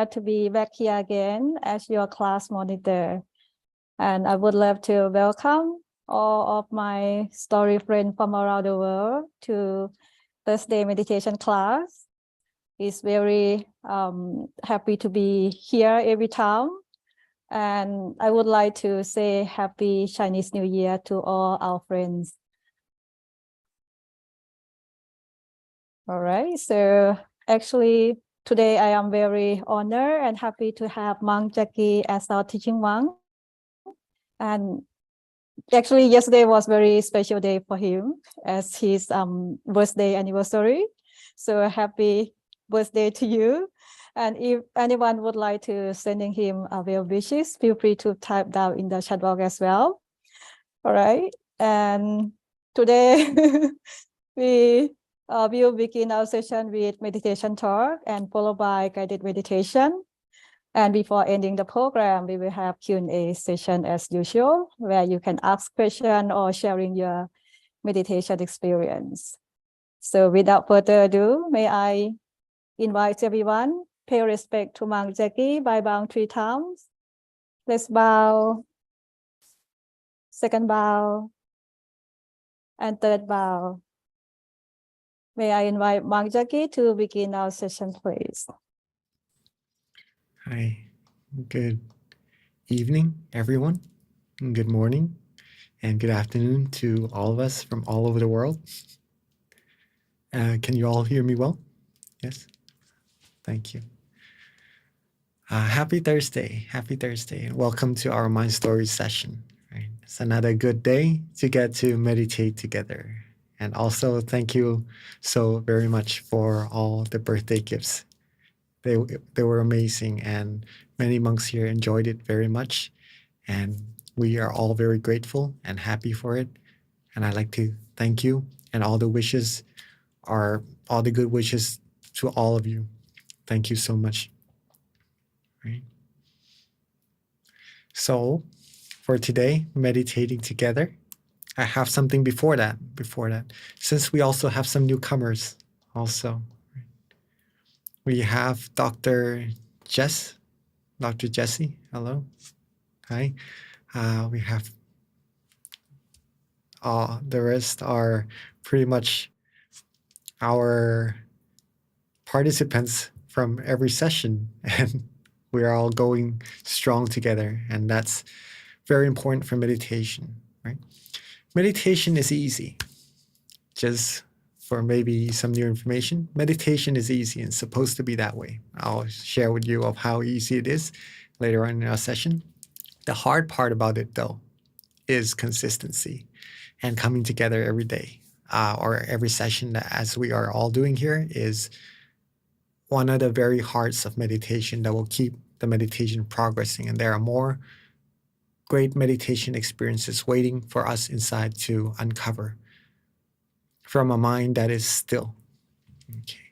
To be back here again as your class monitor. And I would love to welcome all of my story friends from around the world to Thursday meditation class. It's very happy to be here every time. And I would like to say Happy Chinese New Year to all our friends. All right, so actually, today, I am very honored and happy to have Monk Jackie as our teaching monk. And actually, yesterday was a very special day for him as his birthday anniversary. So happy birthday to you. And if anyone would like to sending him a well wishes, feel free to type down in the chat box as well. All right. And today we will begin our session with meditation talk and followed by guided meditation. And before ending the program, we will have Q&A session as usual, where you can ask questions or sharing your meditation experience. So without further ado, may I invite everyone, pay respect to Monk Jackie by bowing 3 times. Let's bow, second bow, and third bow. May I invite Monk Jackie to begin our session, please. Hi, good evening, everyone. And good morning and good afternoon to all of us from all over the world. Can you all hear me well? Yes? Thank you. Happy Thursday. Happy Thursday. And welcome to our Mind Stories session. Right? It's another good day to get to meditate together. And also thank you so very much for all the birthday gifts. They were amazing, and many monks here enjoyed it very much. And we are all very grateful and happy for it. And I'd like to thank you, and all the good wishes to all of you. Thank you so much. Right. So for today, meditating together, I have something before that, since we also have some newcomers also. We have Dr. Jessie, hello, hi. We have the rest are pretty much our participants from every session, and we are all going strong together, and that's very important for meditation, right? Meditation is easy. Just for maybe some new information, meditation is easy and supposed to be that way. I'll share with you of how easy it is later on in our session. The hard part about it, though, is consistency and coming together every day or every session, as we are all doing here, is one of the very hearts of meditation that will keep the meditation progressing. And there are more great meditation experiences waiting for us inside to uncover from a mind that is still. Okay.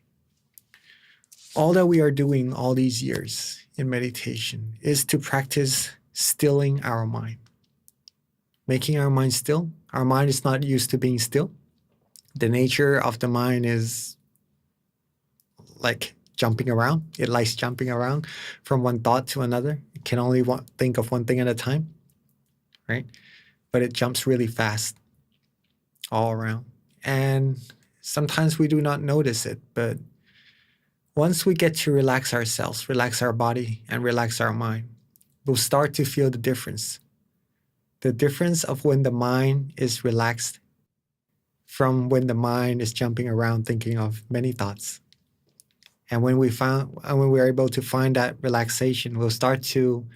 All that we are doing all these years in meditation is to practice stilling our mind. Making our mind still. Our mind is not used to being still. The nature of the mind is like jumping around. It likes jumping around from one thought to another. It can only think of one thing at a time, right? But it jumps really fast all around. And sometimes we do not notice it, but once we get to relax ourselves, relax our body, and relax our mind, we'll start to feel the difference. The difference of when the mind is relaxed from when the mind is jumping around thinking of many thoughts. And when we're able to find that relaxation, we'll start to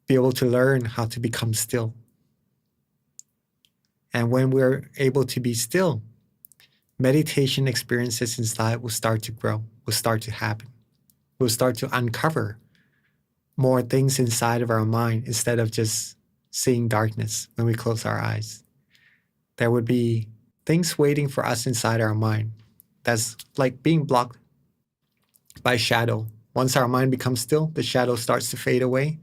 be able to learn how to become still. And when we're able to be still, meditation experiences inside will start to grow, will start to happen. We'll start to uncover more things inside of our mind instead of just seeing darkness when we close our eyes. There would be things waiting for us inside our mind that's like being blocked by shadow. Once our mind becomes still, the shadow starts to fade away,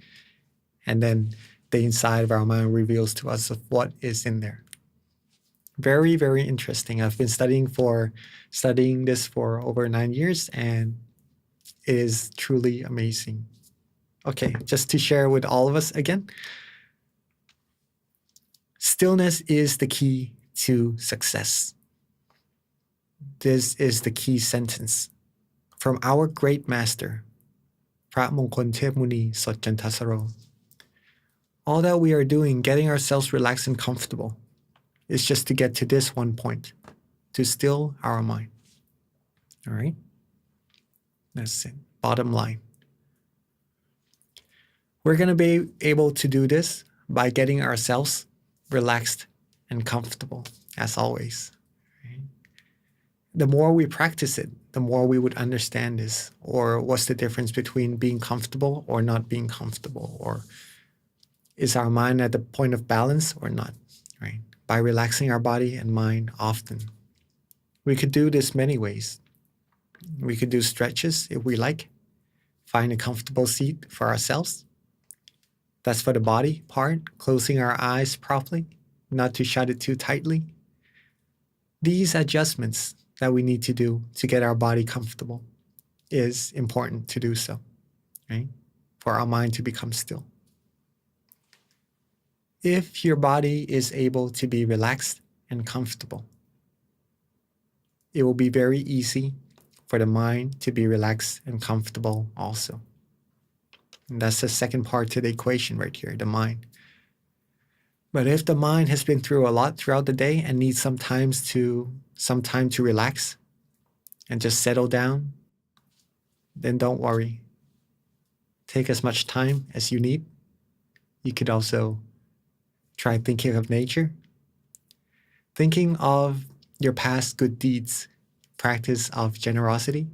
and then the inside of our mind reveals to us of what is in there. Very, very interesting. I've been studying this for over 9 years, and It is truly amazing. Okay, just to share with all of us again. Stillness is the key to success. This is the key sentence from our great master, พระมงคลเทพมุนีสดจันทสโร. All that we are doing, getting ourselves relaxed and comfortable, is just to get to this one point, to still our mind. All right? That's it. Bottom line. We're going to be able to do this by getting ourselves relaxed and comfortable, as always. Right? The more we practice it, the more we would understand this, or what's the difference between being comfortable or not being comfortable, or is our mind at the point of balance or not, right? By relaxing our body and mind often. We could do this many ways. We could do stretches if we like, find a comfortable seat for ourselves. That's for the body part, closing our eyes properly, not to shut it too tightly. These adjustments that we need to do to get our body comfortable is important to do so, right? For our mind to become still. If your body is able to be relaxed and comfortable, it will be very easy for the mind to be relaxed and comfortable also. And that's the second part to the equation right here, the mind. But if the mind has been through a lot throughout the day and needs some time to relax and just settle down, then don't worry. Take as much time as you need. You could also try thinking of nature, thinking of your past good deeds, practice of generosity,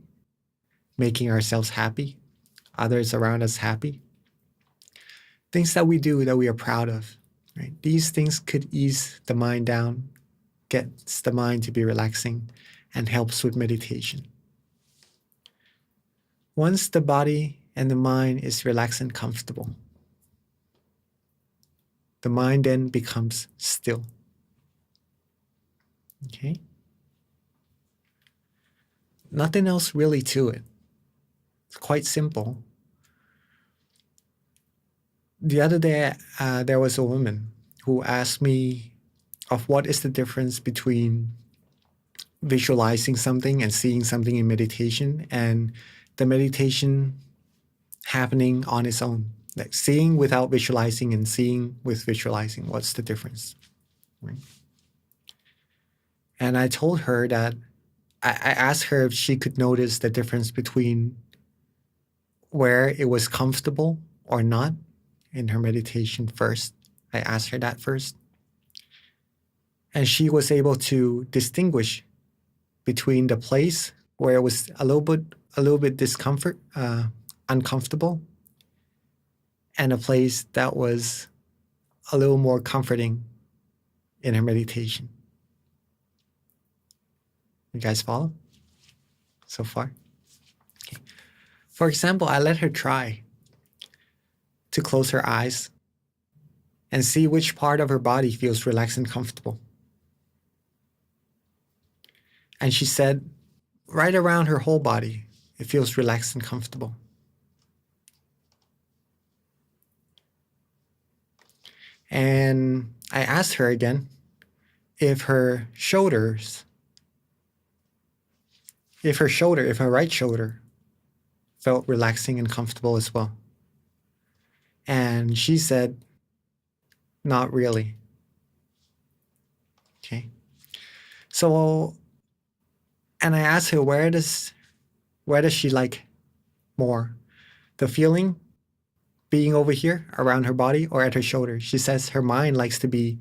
making ourselves happy, others around us happy, things that we do that we are proud of, right? These things could ease the mind down, gets the mind to be relaxing, and helps with meditation. Once the body and the mind is relaxed and comfortable, the mind then becomes still. Okay? Nothing else really to it. It's quite simple. The other day, there was a woman who asked me of what is the difference between visualizing something and seeing something in meditation and the meditation happening on its own. Like seeing without visualizing and seeing with visualizing. What's the difference? Right? And I told her that I asked her if she could notice the difference between where it was comfortable or not in her meditation first. I asked her that first. And she was able to distinguish between the place where it was a little bit uncomfortable, and a place that was a little more comforting in her meditation. You guys follow so far? Okay. For example, I let her try to close her eyes and see which part of her body feels relaxed and comfortable. And she said, right around her whole body, it feels relaxed and comfortable. And I asked her again if her right shoulder felt relaxing and comfortable as well. And she said, not really. Okay. So, and I asked her, where does she like more? The feeling being over here around her body or at her shoulder? She says her mind likes to be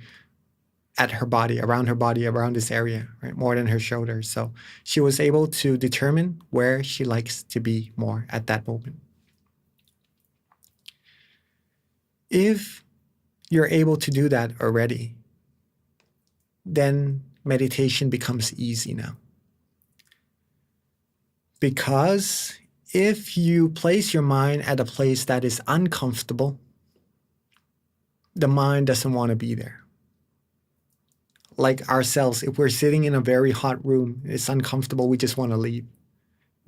at her body, around this area, right? More than her shoulder. So she was able to determine where she likes to be more at that moment. If you're able to do that already, then meditation becomes easy now. Because if you place your mind at a place that is uncomfortable, the mind doesn't want to be there. Like ourselves, if we're sitting in a very hot room, it's uncomfortable, we just want to leave.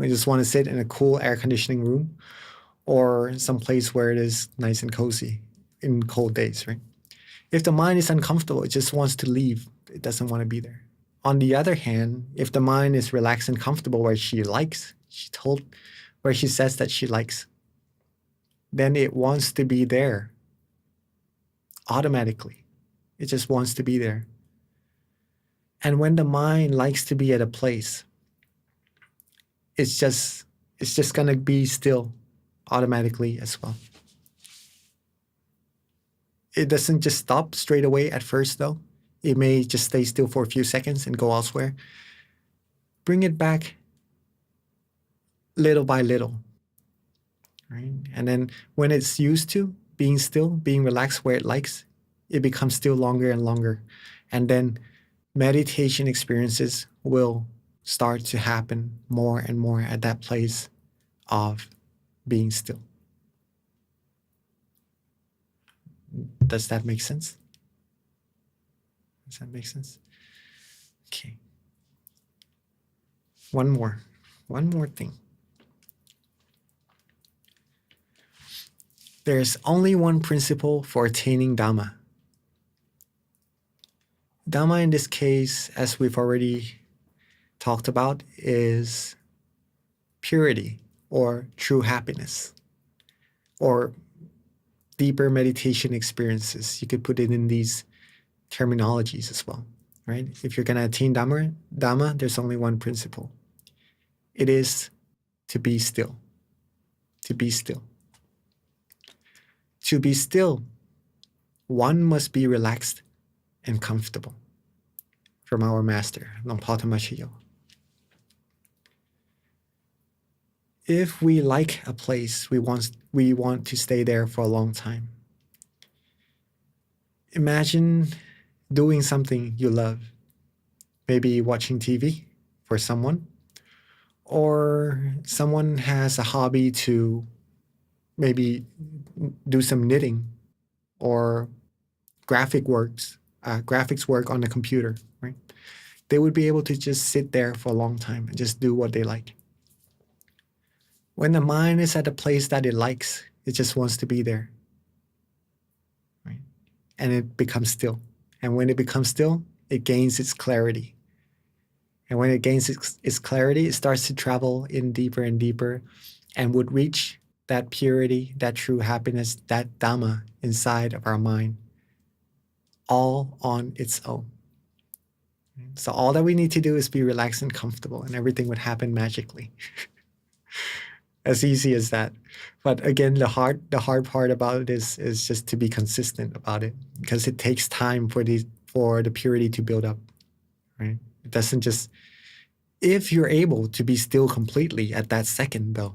We just want to sit in a cool air conditioning room or some place where it is nice and cozy in cold days, right? If the mind is uncomfortable, it just wants to leave. It doesn't want to be there. On the other hand, if the mind is relaxed and comfortable where she likes, where she says that she likes, then it wants to be there automatically. It just wants to be there. And when the mind likes to be at a place, it's just gonna be still automatically as well. It doesn't just stop straight away at first though. It may just stay still for a few seconds and go elsewhere. Bring it back little by little, right? And then when it's used to being still, being relaxed where it likes, it becomes still longer and longer. And then meditation experiences will start to happen more and more at that place of being still. Does that make sense? Does that make sense? Okay. One more thing. There's only one principle for attaining Dhamma. Dhamma in this case, as we've already talked about, is purity or true happiness or deeper meditation experiences. You could put it in these terminologies as well, right? If you're going to attain Dhamma, there's only one principle. It is to be still. To be still. To be still, one must be relaxed and comfortable. From our master, Longpa Tamashiyo. If we like a place, we want to stay there for a long time. Imagine doing something you love, maybe watching TV for someone, or someone has a hobby to maybe do some knitting or graphics work on the computer, right? They would be able to just sit there for a long time and just do what they like. When the mind is at a place that it likes, it just wants to be there, right? And it becomes still. And when it becomes still, it gains its clarity. And when it gains its clarity, it starts to travel in deeper and deeper and would reach that purity, that true happiness, that Dhamma inside of our mind, all on its own. So all that we need to do is be relaxed and comfortable, and everything would happen magically. As easy as that. But again, the hard part about it is just to be consistent about it, because it takes time for the purity to build up, right? It doesn't just, if you're able to be still completely at that second though,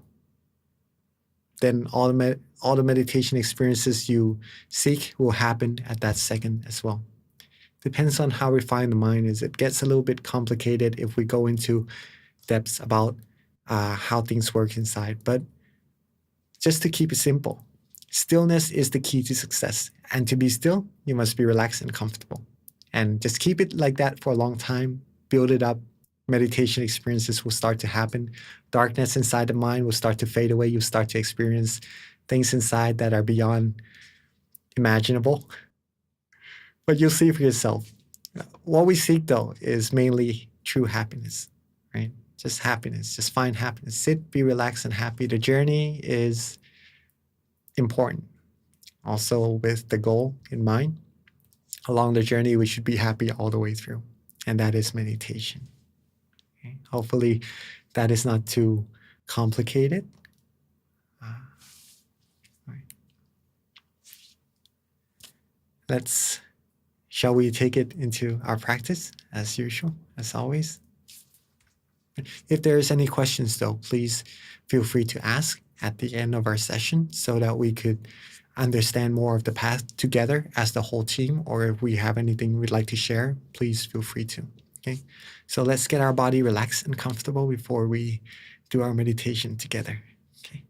then all the meditation experiences you seek will happen at that second as well. Depends on how refined the mind is. It gets a little bit complicated if we go into depths about how things work inside. But just to keep it simple, stillness is the key to success. And to be still, you must be relaxed and comfortable. And just keep it like that for a long time, build it up. Meditation experiences will start to happen. Darkness inside the mind will start to fade away. You'll start to experience things inside that are beyond imaginable. But you'll see for yourself. What we seek, though, is mainly true happiness, right? Just happiness. Just find happiness. Sit, be relaxed, and happy. The journey is important. Also, with the goal in mind, along the journey, we should be happy all the way through. And that is meditation. Okay? Hopefully, that is not too complicated. Right. Shall we take it into our practice as usual, as always? If there's any questions though, please feel free to ask at the end of our session so that we could understand more of the path together as the whole team, or if we have anything we'd like to share, please feel free to. Okay, so let's get our body relaxed and comfortable before we do our meditation together. Okay.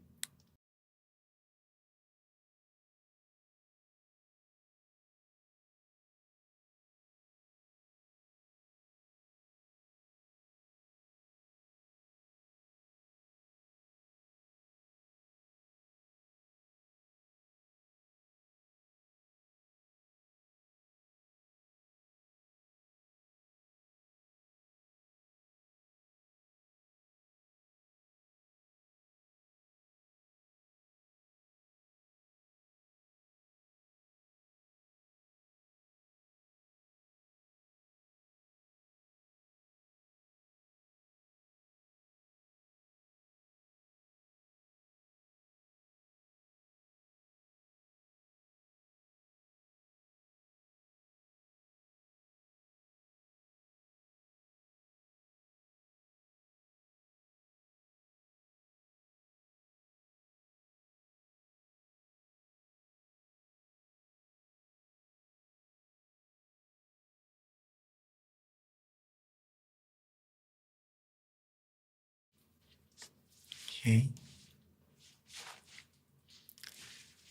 Okay.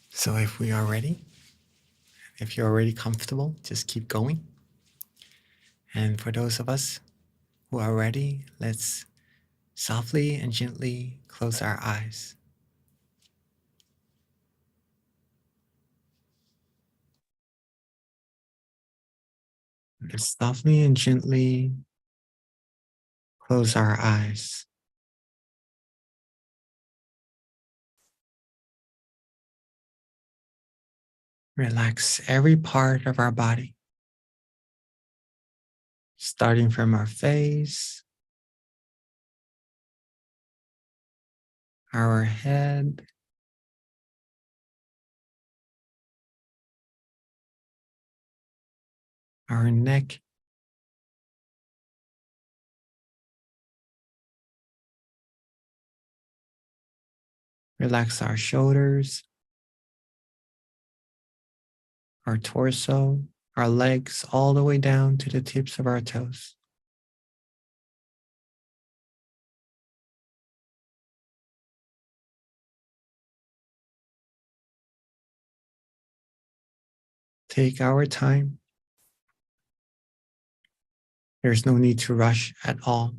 So if we are ready, if you're already comfortable, just keep going. And for those of us who are ready, let's softly and gently close our eyes. Let's softly and gently close our eyes. Relax every part of our body, starting from our face, our head, our neck, relax our shoulders, our torso, our legs, all the way down to the tips of our toes. Take our time. There's no need to rush at all.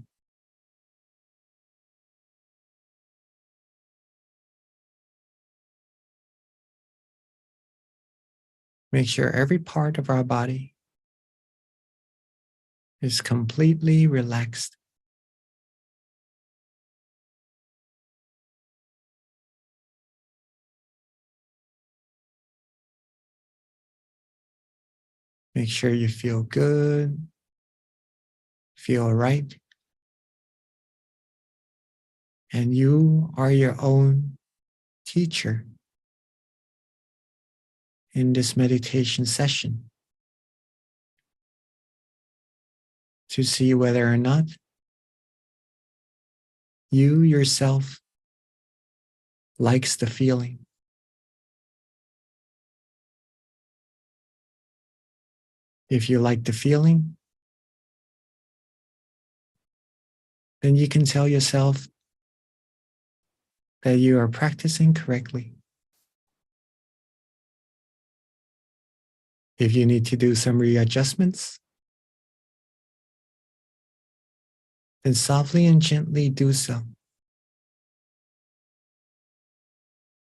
Make sure every part of our body is completely relaxed. Make sure you feel good, feel right, and you are your own teacher in this meditation session to see whether or not you yourself likes the feeling. If you like the feeling, then you can tell yourself that you are practicing correctly. If you need to do some readjustments, then softly and gently do so.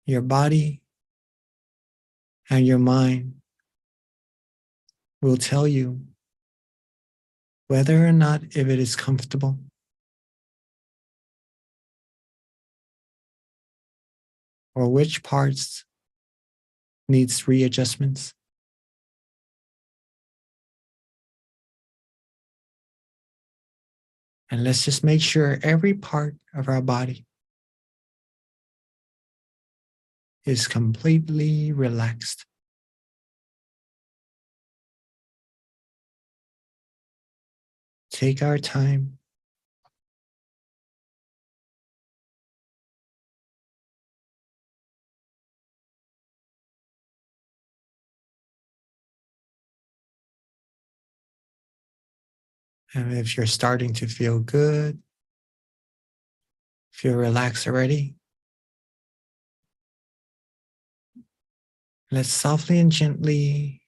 Your body and your mind will tell you whether or not if it is comfortable, or which parts needs readjustments. And let's just make sure every part of our body is completely relaxed. Take our time. And if you're starting to feel good, feel relaxed already, let's softly and gently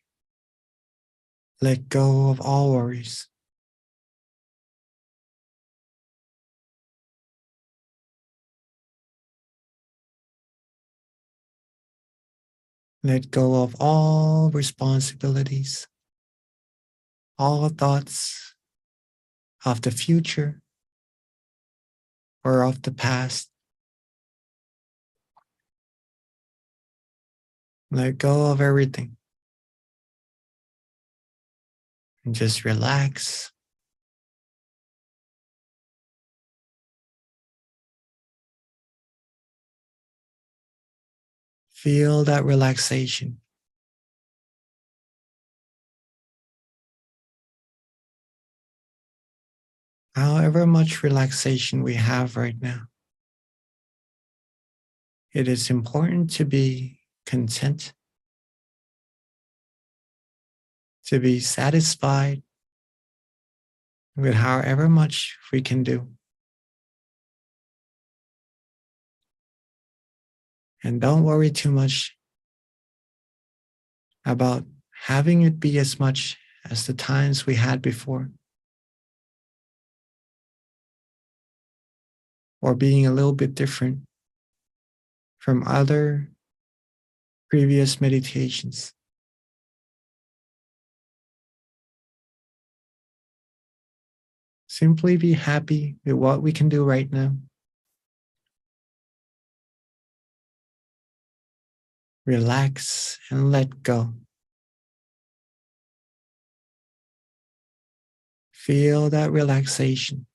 let go of all worries. Let go of all responsibilities, all thoughts of the future or of the past. Let go of everything and just relax. Feel that relaxation. However much relaxation we have right now, it is important to be content, to be satisfied with however much we can do. And don't worry too much about having it be as much as the times we had before, or being a little bit different from other previous meditations. Simply be happy with what we can do right now. Relax and let go. Feel that relaxation.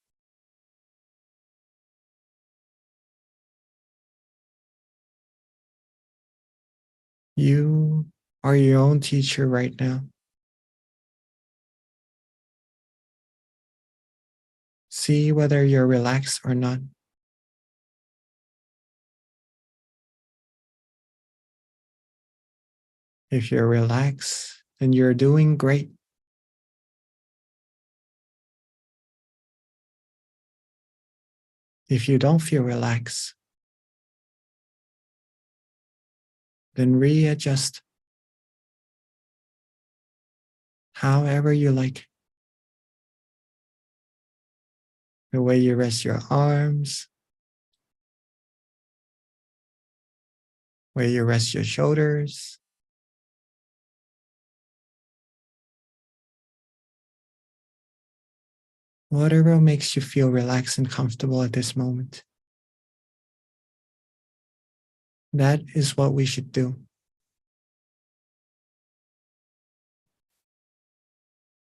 You are your own teacher right now. See whether you're relaxed or not. If you're relaxed, then you're doing great. If you don't feel relaxed, then readjust however you like. The way you rest your arms, where you rest your shoulders, whatever makes you feel relaxed and comfortable at this moment. That is what we should do.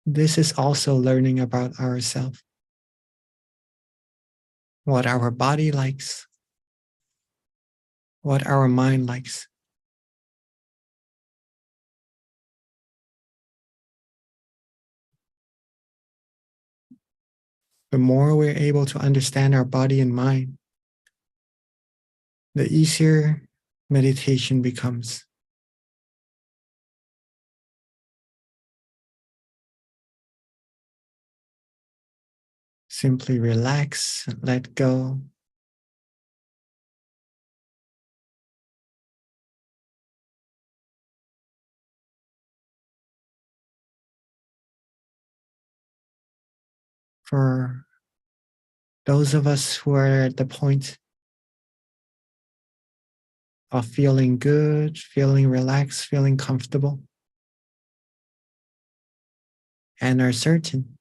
This is also learning about ourselves, what our body likes, what our mind likes. The more we're able to understand our body and mind, the easier meditation becomes. Simply relax and let go. For those of us who are at the point of feeling good, feeling relaxed, feeling comfortable, and are certain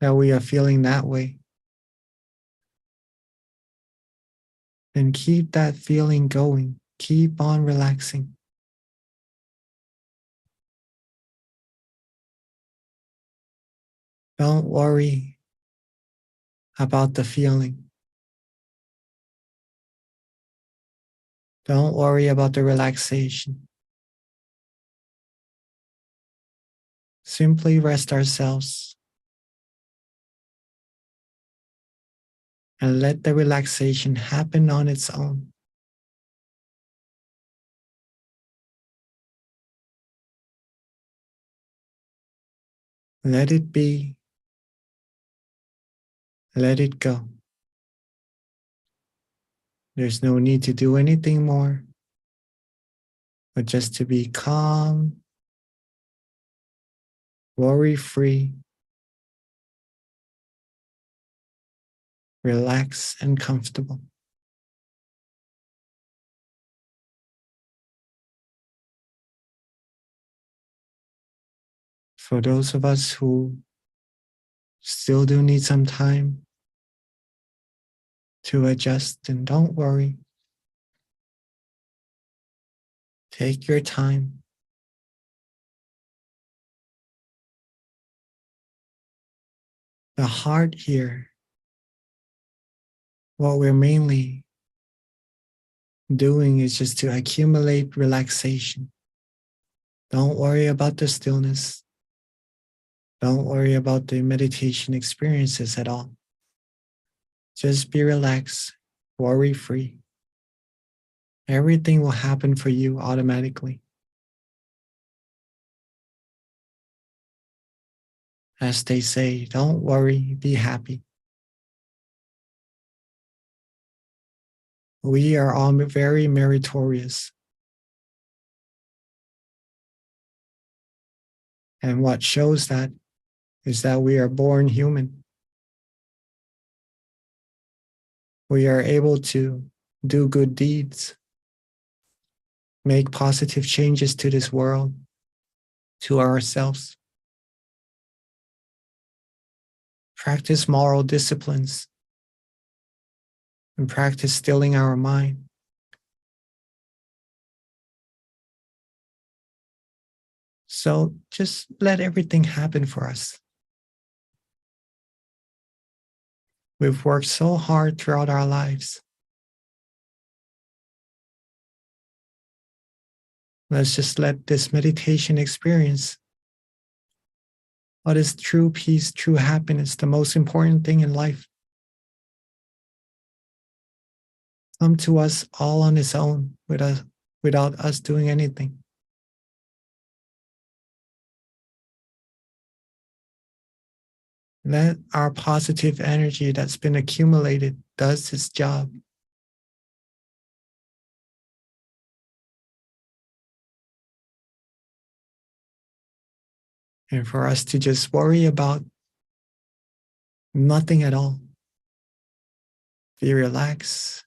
that we are feeling that way, then keep that feeling going. Keep on relaxing. Don't worry about the feeling. Don't worry about the relaxation. Simply rest ourselves and let the relaxation happen on its own. Let it be. Let it go. There's no need to do anything more, but just to be calm, worry-free, relaxed and comfortable. For those of us who still do need some time to adjust, then don't worry. Take your time. The heart here, what we're mainly doing is just to accumulate relaxation. Don't worry about the stillness. Don't worry about the meditation experiences at all. Just be relaxed, worry-free. Everything will happen for you automatically. As they say, don't worry, be happy. We are all very meritorious. And what shows that is that we are born human. We are able to do good deeds, make positive changes to this world, to ourselves, practice moral disciplines, and practice stilling our mind. So just let everything happen for us. We've worked so hard throughout our lives. Let's just let this meditation experience what is true peace, true happiness, the most important thing in life, come to us all on its own without us doing anything. Let our positive energy that's been accumulated does its job. And for us to just worry about nothing at all. Be relaxed.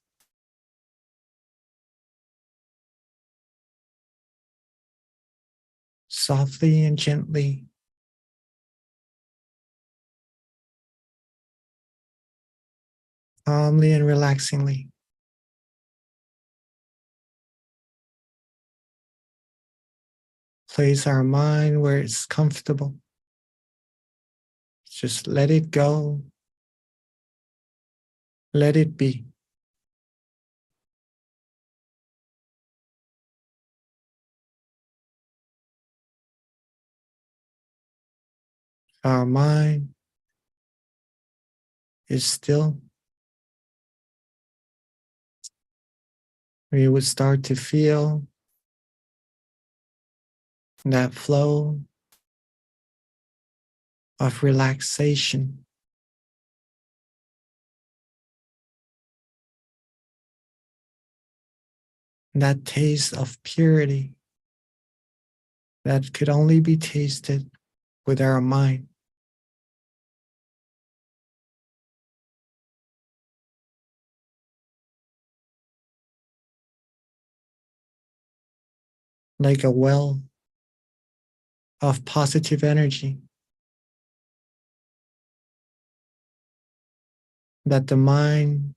Softly and gently. Calmly and relaxingly. Place our mind where it's comfortable. Just let it go. Let it be. Our mind is still. We would start to feel that flow of relaxation. That taste of purity that could only be tasted with our mind. Like a well of positive energy that the mind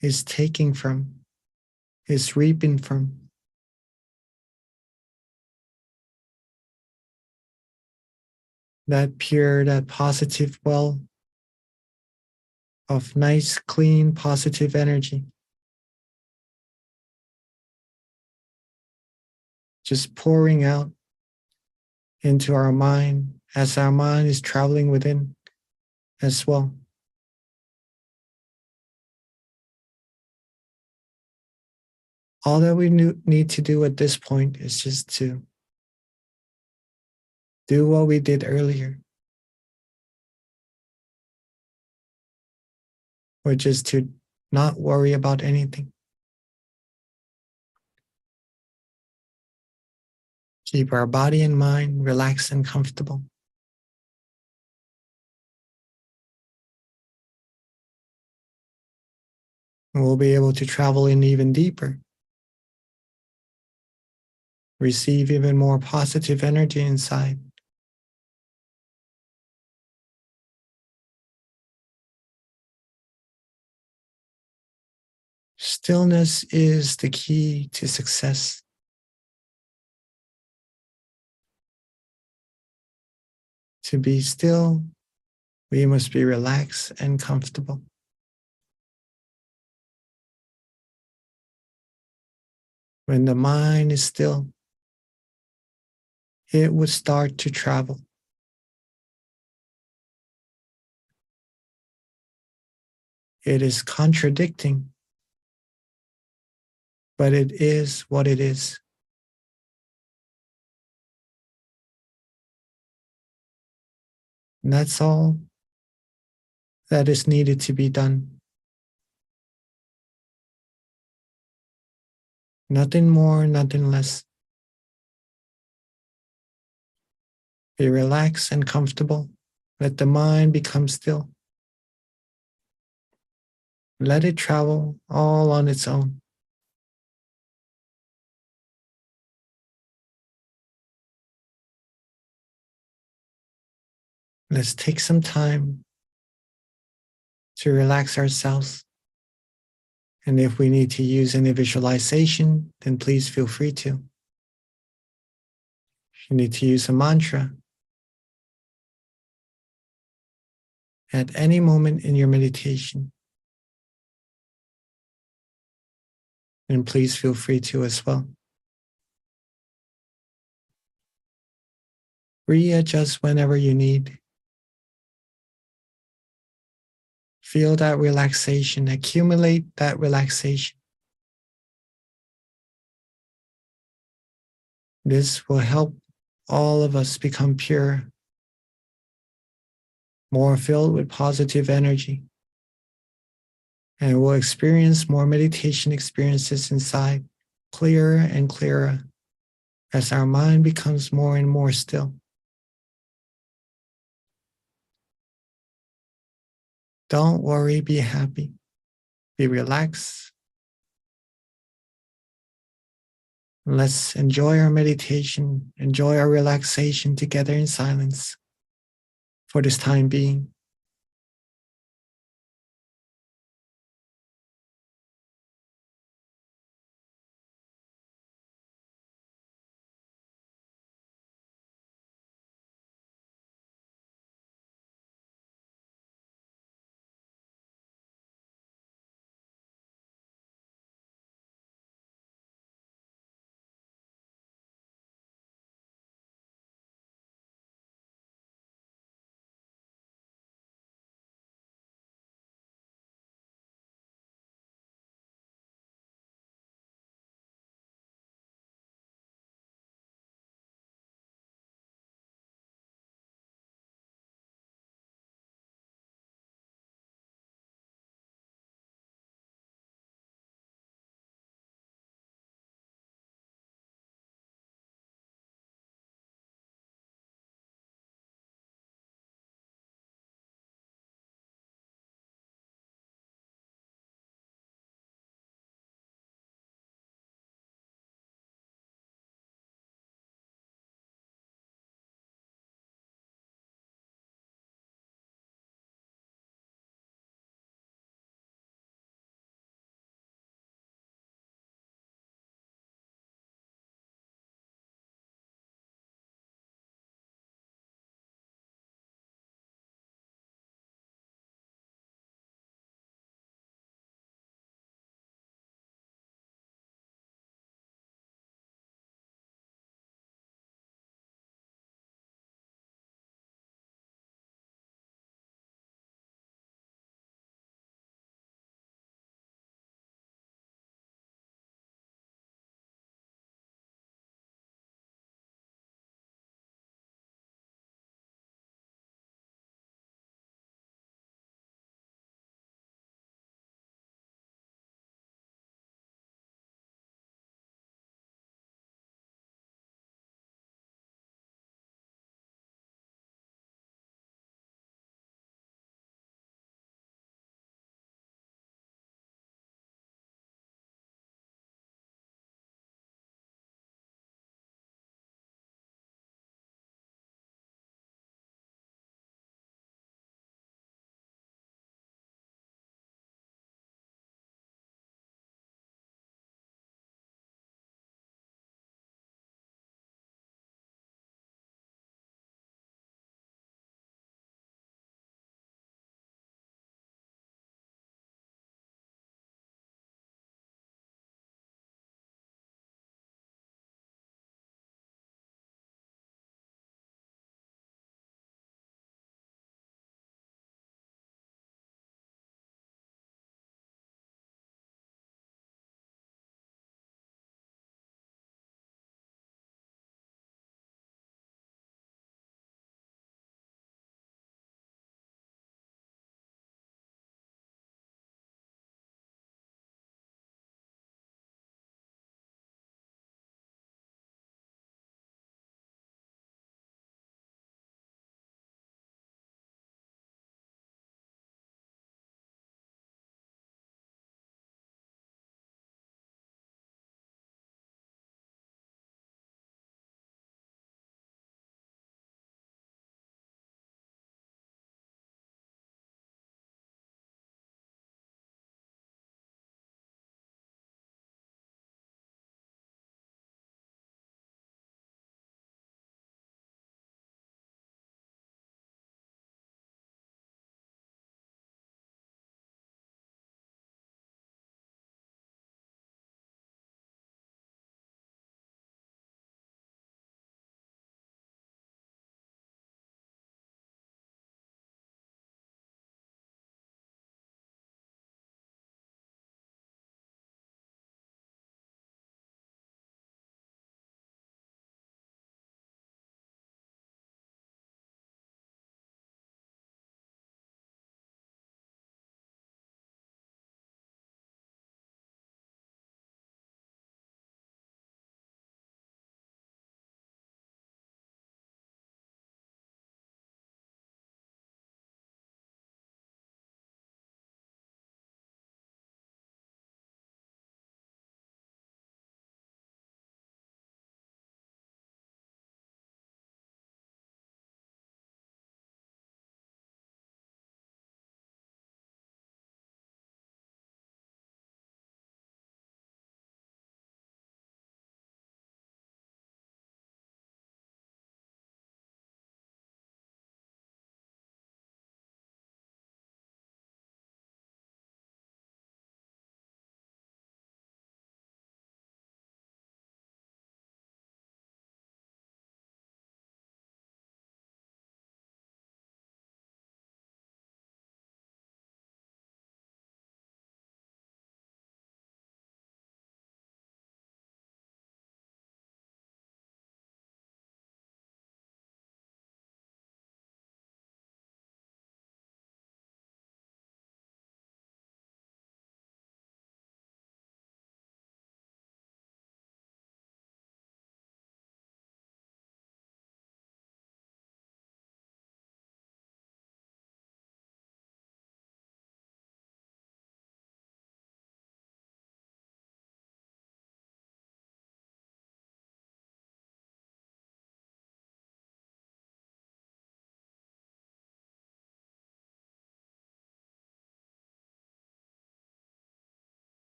is taking from, is reaping from. That pure, that positive well of nice, clean, positive energy. Just pouring out into our mind as our mind is traveling within as well. All that we need to do at this point is just to do what we did earlier, which is to not worry about anything. Keep our body and mind relaxed and comfortable. And we'll be able to travel in even deeper, receive even more positive energy inside. Stillness is the key to success. To be still, we must be relaxed and comfortable. When the mind is still, it would start to travel. It is contradicting, but it is what it is. And that's all that is needed to be done. Nothing more, nothing less. Be relaxed and comfortable. Let the mind become still. Let it travel all on its own. Let's take some time to relax ourselves. And if we need to use any visualization, then please feel free to. If you need to use a mantra, at any moment in your meditation, then please feel free to as well. Readjust whenever you need. Feel that relaxation, accumulate that relaxation. This will help all of us become pure, more filled with positive energy, and we'll experience more meditation experiences inside, clearer and clearer, as our mind becomes more and more still. Don't worry, be happy, be relaxed. Let's enjoy our meditation, enjoy our relaxation together in silence for this time being.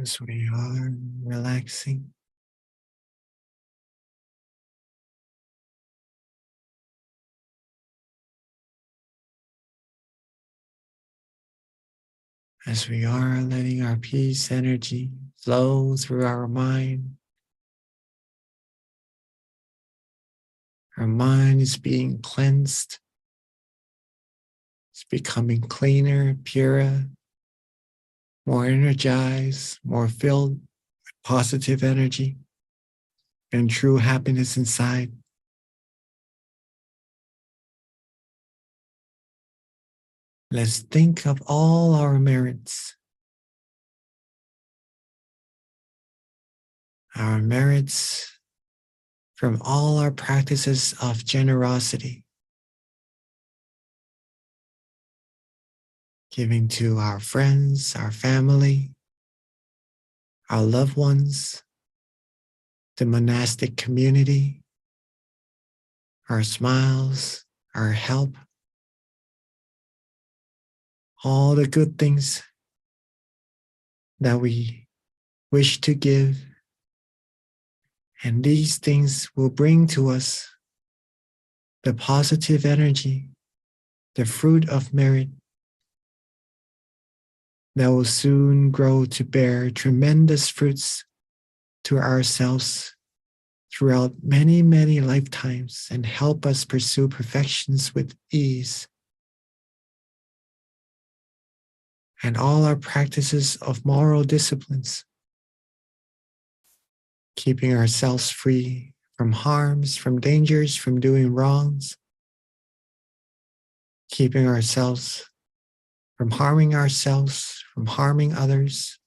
as we are relaxing. As we are letting our peace energy flow through our mind. Our mind is being cleansed. It's becoming cleaner, purer, more energized, more filled with positive energy and true happiness inside. Let's think of all our merits. Our merits from all our practices of generosity, giving to our friends, our family, our loved ones, the monastic community, our smiles, our help, all the good things that we wish to give. And these things will bring to us the positive energy, the fruit of merit that will soon grow to bear tremendous fruits to ourselves throughout many, many lifetimes and help us pursue perfections with ease. And all our practices of moral disciplines, keeping ourselves free from harms, from dangers, from doing wrongs, keeping ourselves from harming ourselves, from harming others,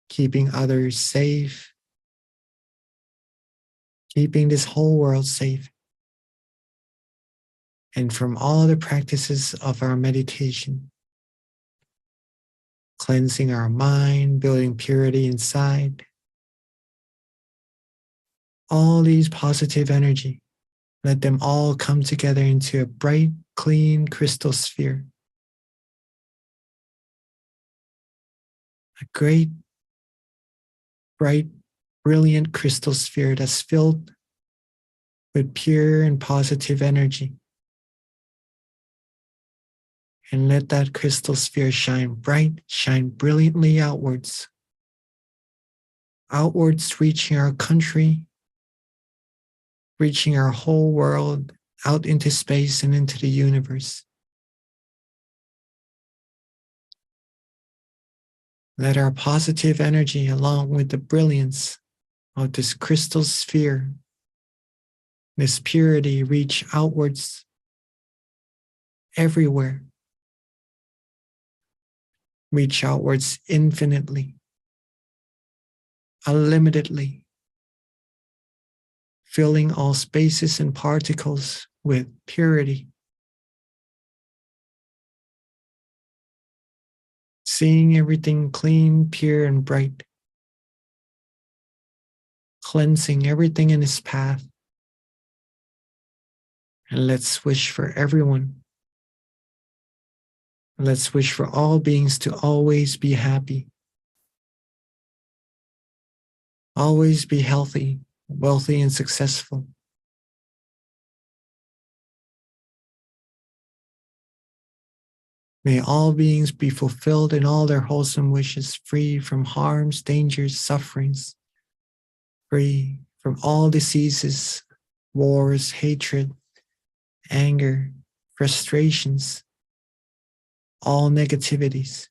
keeping others safe, keeping this whole world safe, and from all the practices of our meditation, cleansing our mind, building purity inside. All these positive energy, let them all come together into a bright, clean crystal sphere. A great, bright, brilliant crystal sphere that's filled with pure and positive energy. And let that crystal sphere shine bright, shine brilliantly outwards. Outwards, reaching our country, reaching our whole world, out into space and into the universe. Let our positive energy, along with the brilliance of this crystal sphere, this purity, reach outwards everywhere. Reach outwards infinitely, unlimitedly, filling all spaces and particles with purity. Seeing everything clean, pure, and bright. Cleansing everything in its path. And let's wish for everyone. Let's wish for all beings to always be happy. Always be healthy, wealthy, and successful. May all beings be fulfilled in all their wholesome wishes, free from harms, dangers, sufferings, free from all diseases, wars, hatred, anger, frustrations, all negativities.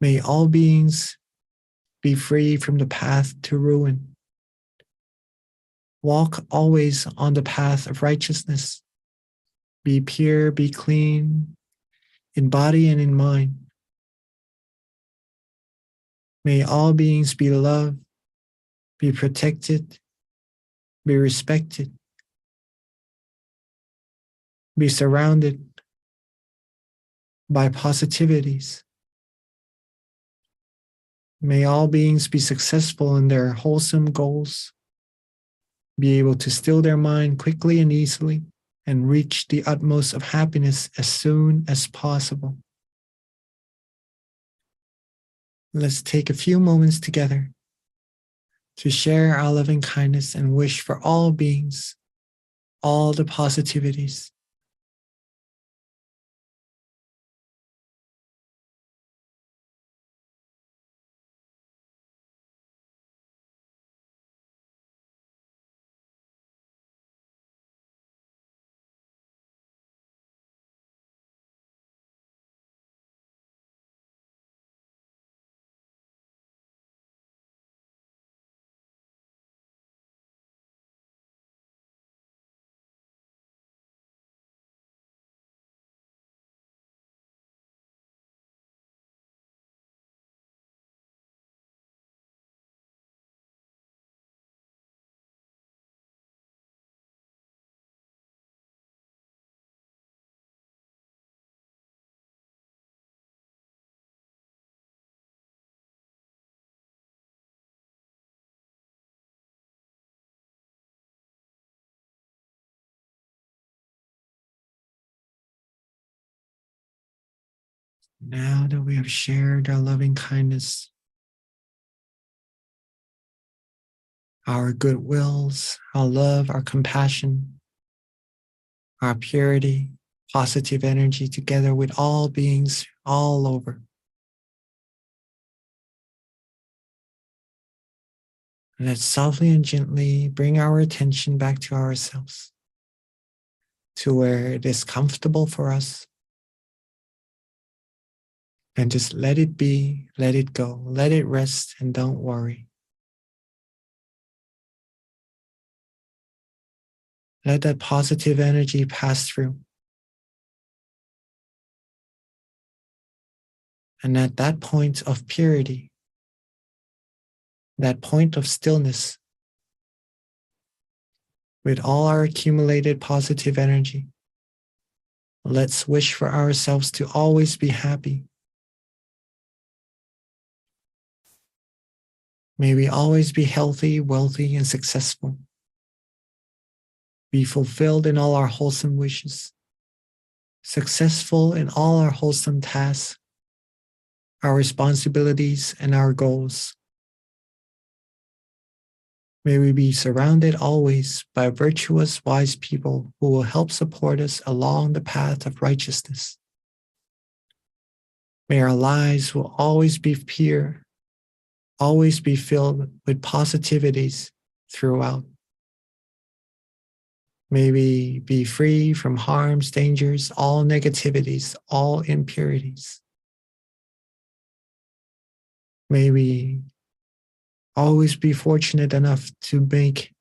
May all beings be free from the path to ruin. Walk always on the path of righteousness. Be pure, be clean, in body and in mind. May all beings be loved, be protected, be respected, be surrounded by positivities. May all beings be successful in their wholesome goals, be able to still their mind quickly and easily, and reach the utmost of happiness as soon as possible. Let's take a few moments together to share our loving kindness and wish for all beings, all the positivities. Now that we have shared our loving kindness, our good wills, our love, our compassion, our purity, positive energy together with all beings all over. Let's softly and gently bring our attention back to ourselves, to where it is comfortable for us. And just let it be, let it go, let it rest, and don't worry. Let that positive energy pass through. And at that point of purity, that point of stillness, with all our accumulated positive energy, let's wish for ourselves to always be happy. May we always be healthy, wealthy, and successful. Be fulfilled in all our wholesome wishes, successful in all our wholesome tasks, our responsibilities, and our goals. May we be surrounded always by virtuous, wise people who will help support us along the path of righteousness. May our lives will always be pure, always be filled with positivities throughout. May we be free from harms, dangers, all negativities, all impurities. May we always be fortunate enough to make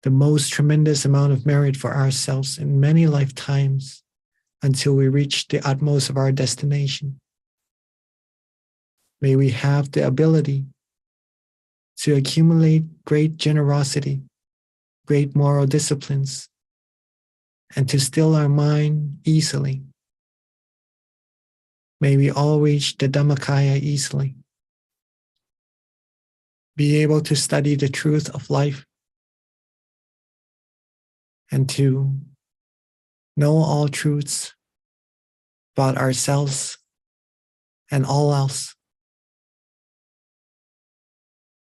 the most tremendous amount of merit for ourselves in many lifetimes until we reach the utmost of our destination. May we have the ability to accumulate great generosity, great moral disciplines, and to still our mind easily. May we all reach the Dhammakaya easily. Be able to study the truth of life and to know all truths about ourselves and all else.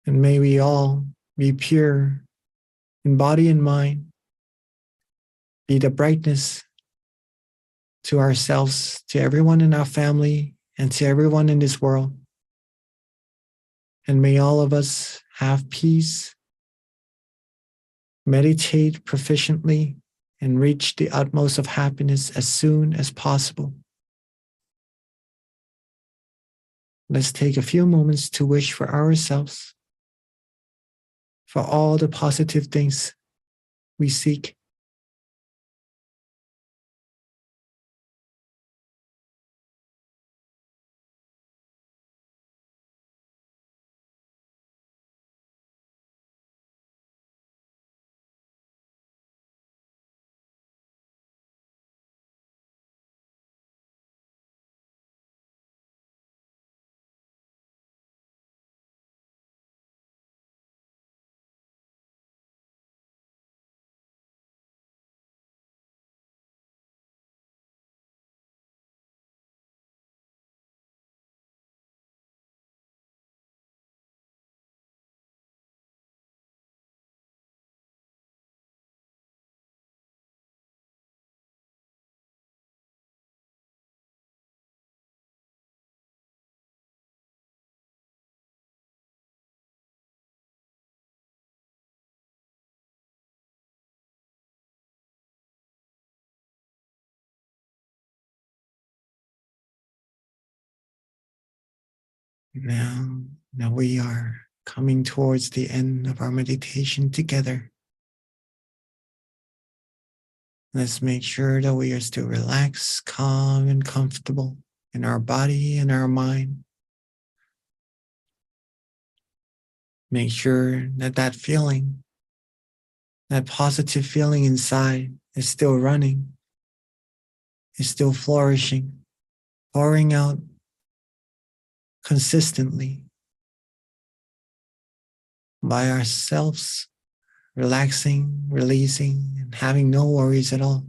And may we all be pure in body and mind, be the brightness to ourselves, to everyone in our family, and to everyone in this world. And may all of us have peace, meditate proficiently, and reach the utmost of happiness as soon as possible. Let's take a few moments to wish for ourselves, for all the positive things we seek. Now we are coming towards the end of our meditation together. Let's make sure that we are still relaxed, calm, and comfortable in our body and our mind. Make sure that that feeling, that positive feeling inside is still running, is still flourishing, pouring out consistently by ourselves, relaxing, releasing, and having no worries at all.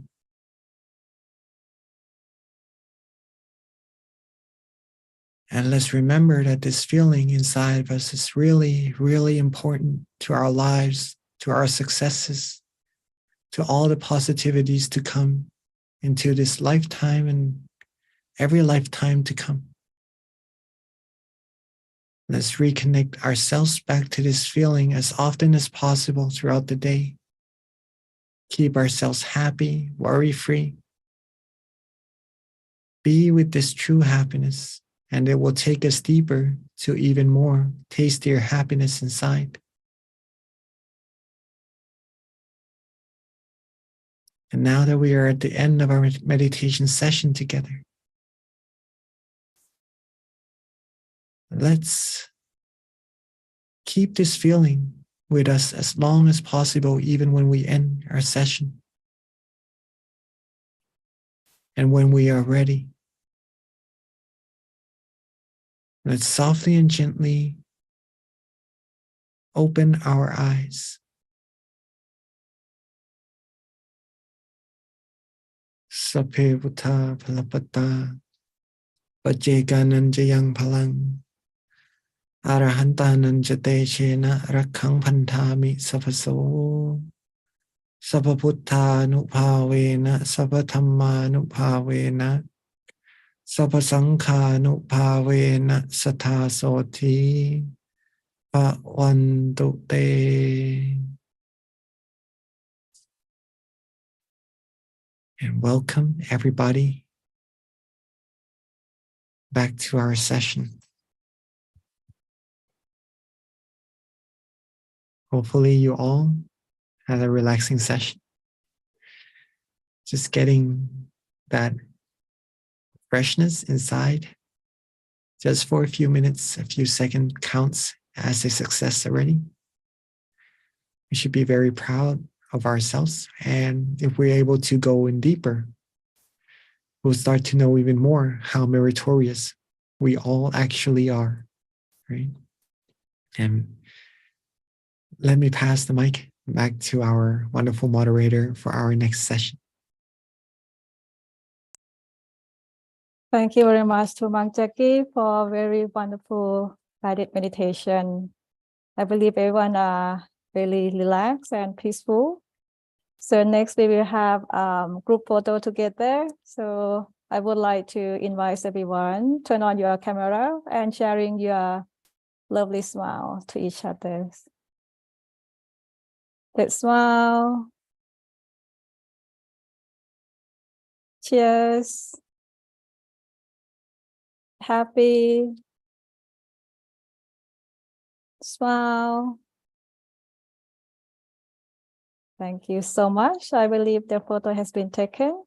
And let's remember that this feeling inside of us is really, really important to our lives, to our successes, to all the positivities to come into this lifetime and every lifetime to come. Let's reconnect ourselves back to this feeling as often as possible throughout the day. Keep ourselves happy, worry-free. Be with this true happiness, and it will take us deeper to even more tastier happiness inside. And now that we are at the end of our meditation session together, let's keep this feeling with us as long as possible, even when we end our session. And when we are ready, let's softly and gently open our eyes. Sape Buddha Palapata Pajegananjayang Palang Arahantananjate Chena Rakhang Pantami Sapaso Sapaputta Nupavena Sapathamma Nupavena Sapasangha Nupavena Satasoti Pawantu Te. And welcome everybody back to our session. Hopefully you all had a relaxing session. Just getting that freshness inside just for a few minutes, a few seconds counts as a success already. We should be very proud of ourselves. And if we're able to go in deeper, we'll start to know even more how meritorious we all actually are, right? And let me pass the mic back to our wonderful moderator for our next session. Thank you very much to Mang Jackie for a very wonderful guided meditation. I believe everyone are really relaxed and peaceful. So next we will have group photo together. So I would like to invite everyone, turn on your camera and sharing your lovely smile to each other. Let's smile. Cheers. Happy. Smile. Thank you so much. I believe the photo has been taken.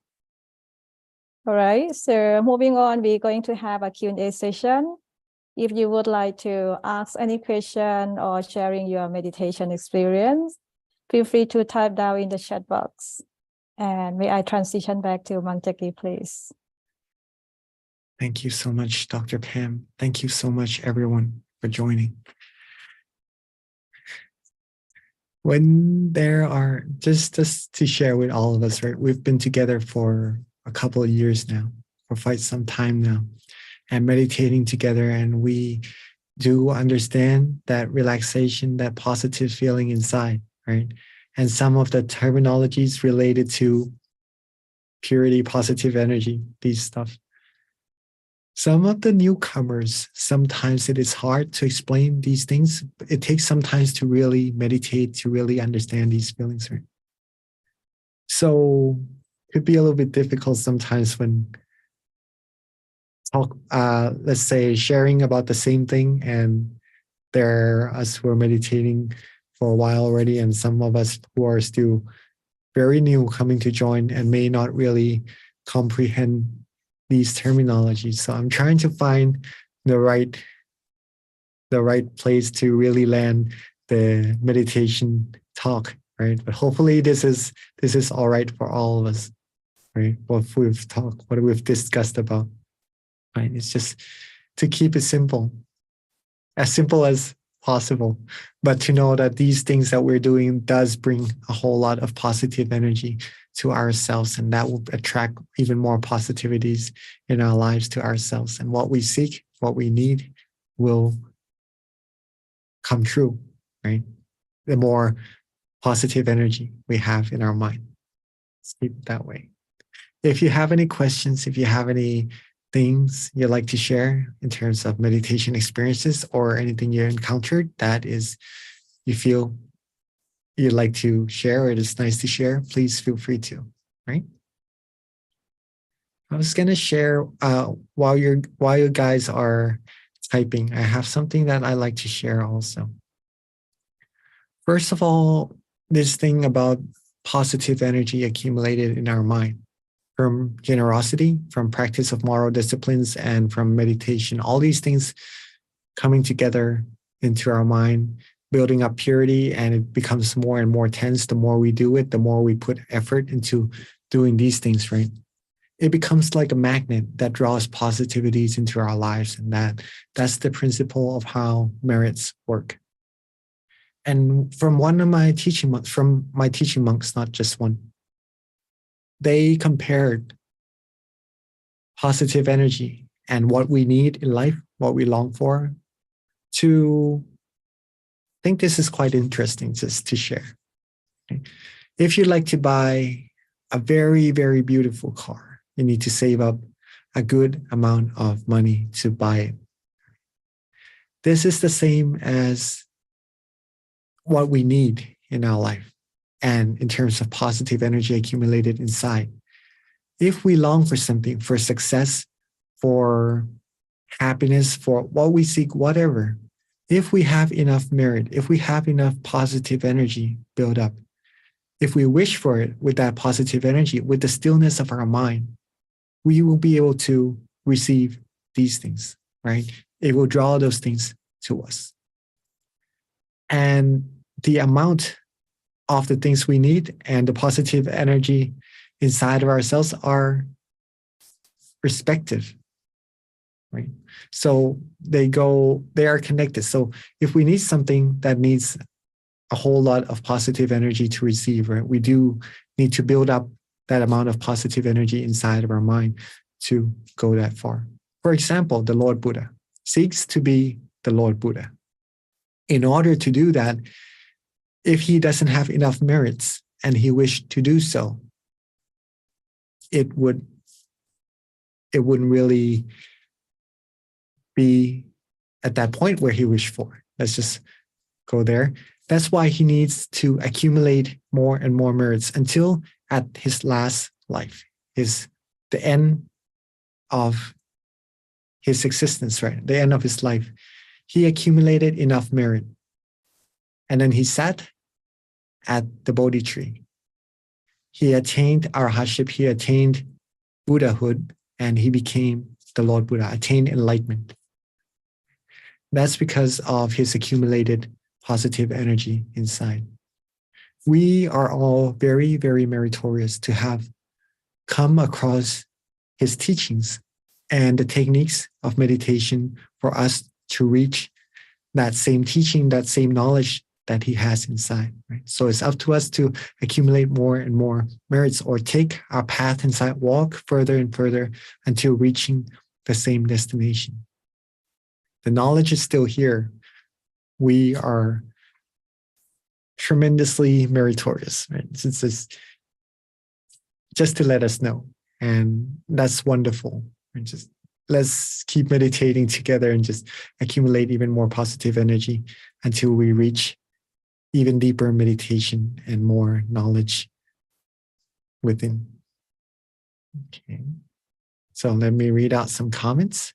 All right, so moving on, we're going to have a Q&A session. If you would like to ask any question or sharing your meditation experience, feel free to type down in the chat box. And may I transition back to Mang Jackie, please. Thank you so much, Dr. Pam. Thank you so much, everyone, for joining. When there are, just to share with all of us, right? We've been together for a couple of years now, for quite some time now, and meditating together. And we do understand that relaxation, that positive feeling inside, right? And some of the terminologies related to purity, positive energy, these stuff. Some of the newcomers, sometimes it is hard to explain these things. It takes some time to really meditate, to really understand these feelings, right? So it could be a little bit difficult sometimes when talk, let's say, sharing about the same thing, and there are us who are meditating for a while already, and some of us who are still very new coming to join and may not really comprehend these terminologies. So I'm trying to find the right place to really land the meditation talk, right? But hopefully this is all right for all of us, right? What we've talked, what we've discussed about, right? It's just to keep it simple as possible, but to know that these things that we're doing does bring a whole lot of positive energy to ourselves, and that will attract even more positivities in our lives to ourselves, and what we seek, what we need will come true, right? The more positive energy we have in our mind. Let's keep it that way. If you have any questions, if you have any things you'd like to share in terms of meditation experiences or anything you encountered that is you feel you'd like to share or it is nice to share, please feel free to, right? I was gonna share while you guys are typing, I have something that I like to share also. First of all, this thing about positive energy accumulated in our mind from generosity, from practice of moral disciplines, and from meditation. All these things coming together into our mind, building up purity, and it becomes more and more tense. The more we do it, the more we put effort into doing these things, right? It becomes like a magnet that draws positivities into our lives, and that's the principle of how merits work. And from one of my teaching monks, not just one, they compared positive energy and what we need in life, what we long for, to, I think this is quite interesting just to share. If you'd like to buy a very, very beautiful car, you need to save up a good amount of money to buy it. This is the same as what we need in our life and in terms of positive energy accumulated inside. If we long for something, for success, for happiness, for what we seek, whatever, if we have enough merit, if we have enough positive energy built up, if we wish for it with that positive energy, with the stillness of our mind, we will be able to receive these things, right? It will draw those things to us. And the amount of the things we need and the positive energy inside of ourselves are respective, right? So they are connected. So if we need something that needs a whole lot of positive energy to receive, right? We do need to build up that amount of positive energy inside of our mind to go that far. For example, the Lord Buddha seeks to be the Lord Buddha. In order to do that, if he doesn't have enough merits and he wished to do so, it wouldn't really be at that point where he wished for. Let's just go there. That's why he needs to accumulate more and more merits until at his last life, the end of his existence, right? The end of his life. He accumulated enough merit. And then he sat at the Bodhi tree. He attained arhatship, he attained Buddhahood, and he became the Lord Buddha, attained enlightenment. That's because of his accumulated positive energy inside. We are all very, very meritorious to have come across his teachings and the techniques of meditation for us to reach that same teaching, that same knowledge that he has inside, right? So it's up to us to accumulate more and more merits or take our path inside, walk further and further until reaching the same destination. The knowledge is still here. We are tremendously meritorious, right? It's just to let us know. And that's wonderful. And just let's keep meditating together and just accumulate even more positive energy until we reach even deeper meditation and more knowledge within. Okay. So let me read out some comments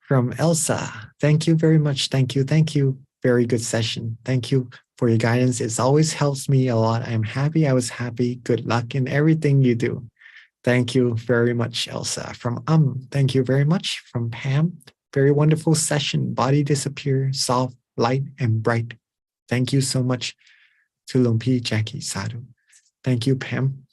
from Elsa. Thank you very much. Thank you. Thank you. Very good session. Thank you for your guidance. It always helps me a lot. I'm happy. I was happy. Good luck in everything you do. Thank you very much, Elsa. From thank you very much. From Pam, very wonderful session. Body disappear, soft, light, and bright. Thank you so much to Lumpi, Jackie, Sadhu. Thank you, Pam.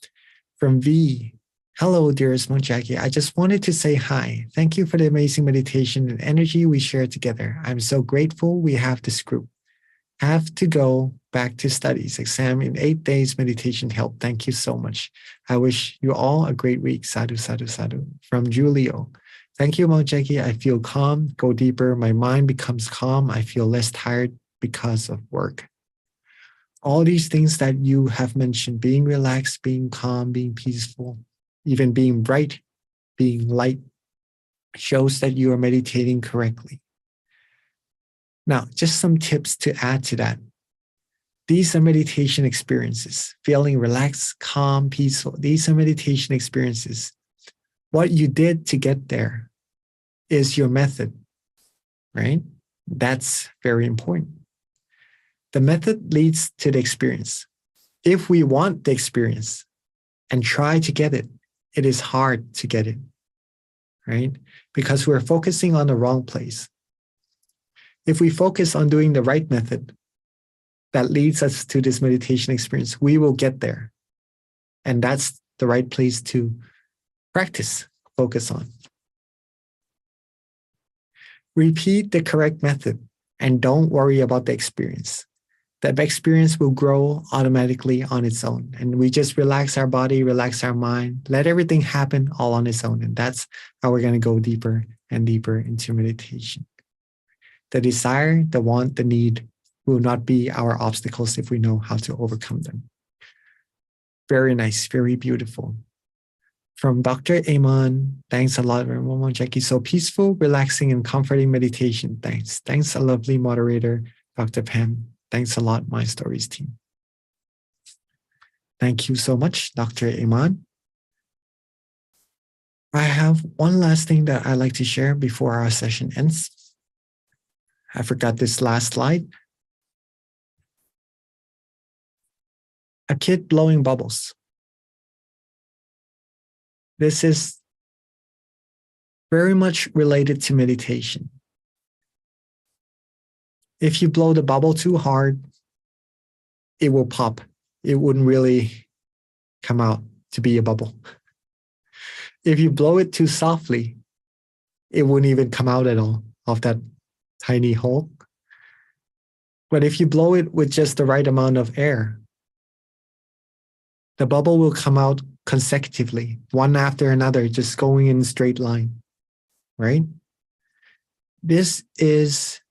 From V, hello, dearest Monk Jackie. I just wanted to say hi. Thank you for the amazing meditation and energy we share together. I'm so grateful we have this group. Have to go back to studies. Exam in 8 days. Meditation help. Thank you so much. I wish you all a great week. Sadhu, sadhu, sadhu. From Julio. Thank you, Monk Jackie. I feel calm. Go deeper. My mind becomes calm. I feel less tired because of work. All these things that you have mentioned, being relaxed, being calm, being peaceful, even being bright, being light, shows that you are meditating correctly. Now, just some tips to add to that. These are meditation experiences, feeling relaxed, calm, peaceful. These are meditation experiences. What you did to get there is your method, right? That's very important. The method leads to the experience. If we want the experience and try to get it, it is hard to get it, right? Because we're focusing on the wrong place. If we focus on doing the right method that leads us to this meditation experience, we will get there. And that's the right place to practice, focus on. Repeat the correct method and don't worry about the experience. The experience will grow automatically on its own. And we just relax our body, relax our mind, let everything happen all on its own. And that's how we're going to go deeper and deeper into meditation. The desire, the want, the need will not be our obstacles if we know how to overcome them. Very nice, very beautiful. From Dr. Amon, thanks a lot, Monk Jackie. So peaceful, relaxing, and comforting meditation. Thanks. Thanks, a lovely moderator, Dr. Pam. Thanks a lot, My Stories team. Thank you so much, Dr. Amon. I have one last thing that I'd like to share before our session ends. I forgot this last slide. A kid blowing bubbles. This is very much related to meditation. If you blow the bubble too hard, it will pop. It wouldn't really come out to be a bubble. If you blow it too softly, it wouldn't even come out at all of that tiny hole. But if you blow it with just the right amount of air, the bubble will come out consecutively, one after another, just going in a straight line, right? This is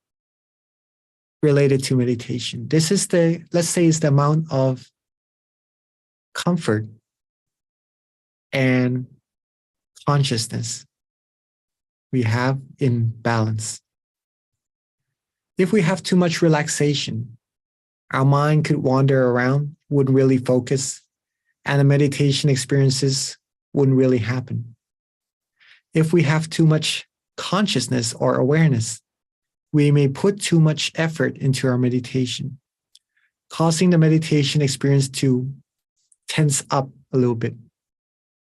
related to meditation. This is the, let's say, is the amount of comfort and consciousness we have in balance. If we have too much relaxation, our mind could wander around, wouldn't really focus, and the meditation experiences wouldn't really happen. If we have too much consciousness or awareness, we may put too much effort into our meditation, causing the meditation experience to tense up a little bit.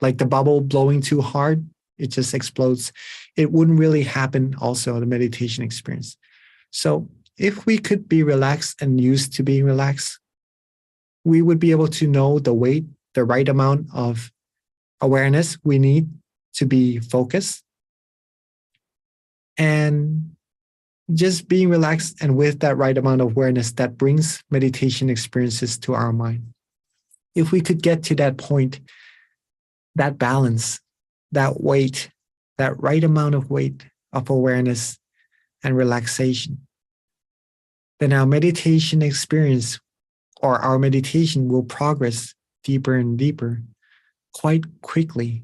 Like the bubble blowing too hard, it just explodes. It wouldn't really happen also, the meditation experience. So if we could be relaxed and used to being relaxed, we would be able to know the weight, the right amount of awareness we need to be focused. And just being relaxed and with that right amount of awareness that brings meditation experiences to our mind. If we could get to that point, that balance, that weight, that right amount of weight of awareness and relaxation, then our meditation experience or our meditation will progress deeper and deeper quite quickly.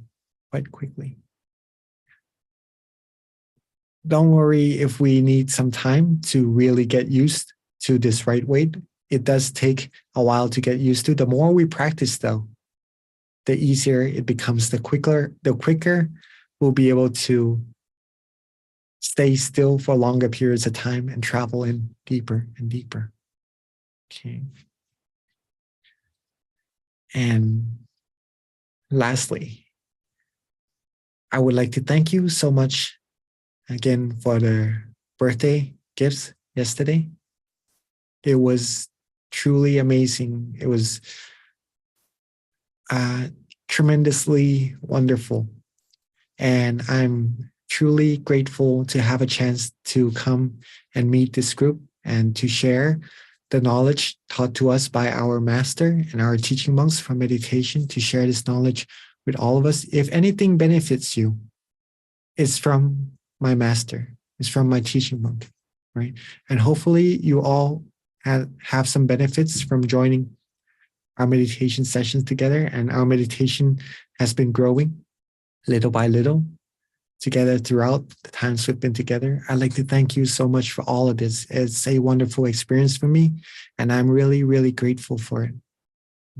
Don't worry if we need some time to really get used to this right weight. It does take a while to get used to. The more we practice though, the easier it becomes, the quicker will be able to stay still for longer periods of time and travel in deeper and deeper. Okay. And lastly, I would like to thank you so much again for the birthday gifts yesterday. It was truly amazing. It was tremendously wonderful. And I'm truly grateful to have a chance to come and meet this group and to share the knowledge taught to us by our master and our teaching monks from meditation, to share this knowledge with all of us. If anything benefits you, it's from my master, it's from my teaching monk, right? And hopefully you all have some benefits from joining our meditation sessions together. And our meditation has been growing little by little together throughout the times we've been together. I'd like to thank you so much for all of this. It's a wonderful experience for me, and I'm really, really grateful for it.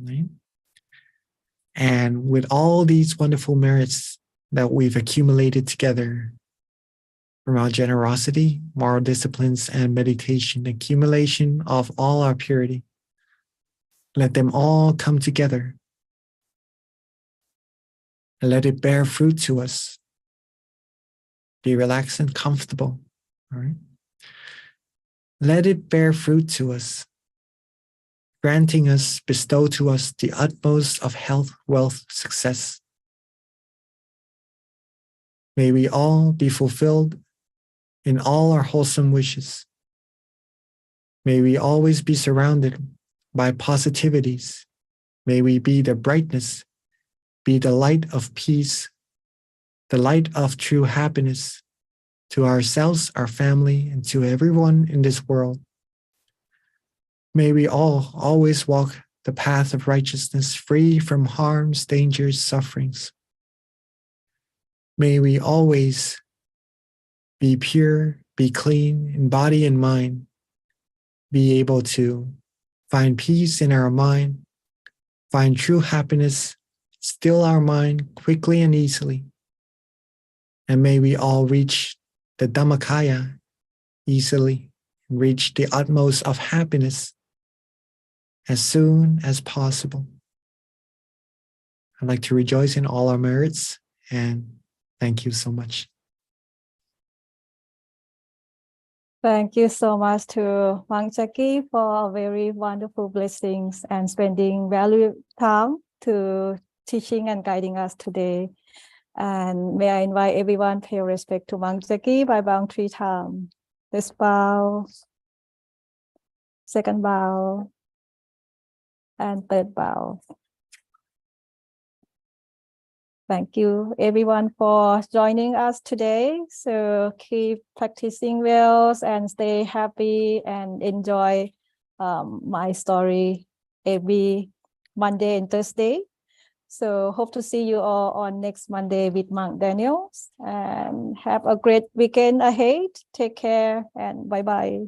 Right? And with all these wonderful merits that we've accumulated together from our generosity, moral disciplines, and meditation, accumulation of all our purity, let them all come together and let it bear fruit to us. Be relaxed and comfortable. All right. Let it bear fruit to us, granting us, bestow to us the utmost of health, wealth, success. May we all be fulfilled in all our wholesome wishes. May we always be surrounded by positivities. May we be the brightness, be the light of peace, the light of true happiness to ourselves, our family, and to everyone in this world. May we all always walk the path of righteousness, free from harms, dangers, sufferings. May we always be pure, be clean in body and mind, be able to find peace in our mind, find true happiness, still our mind quickly and easily. And may we all reach the Dhammakaya easily and reach the utmost of happiness as soon as possible. I'd like to rejoice in all our merits, and thank you so much. Thank you so much to Mang Jackie for very wonderful blessings and spending valuable time to teaching and guiding us today. And may I invite everyone pay respect to Mang Jackie by bowing 3 times. First bow, second bow, and third bow. Thank you everyone for joining us today. So keep practicing well and stay happy and enjoy my story every Monday and Thursday. So hope to see you all on next Monday with Monk Daniel. And have a great weekend ahead. Take care and bye-bye.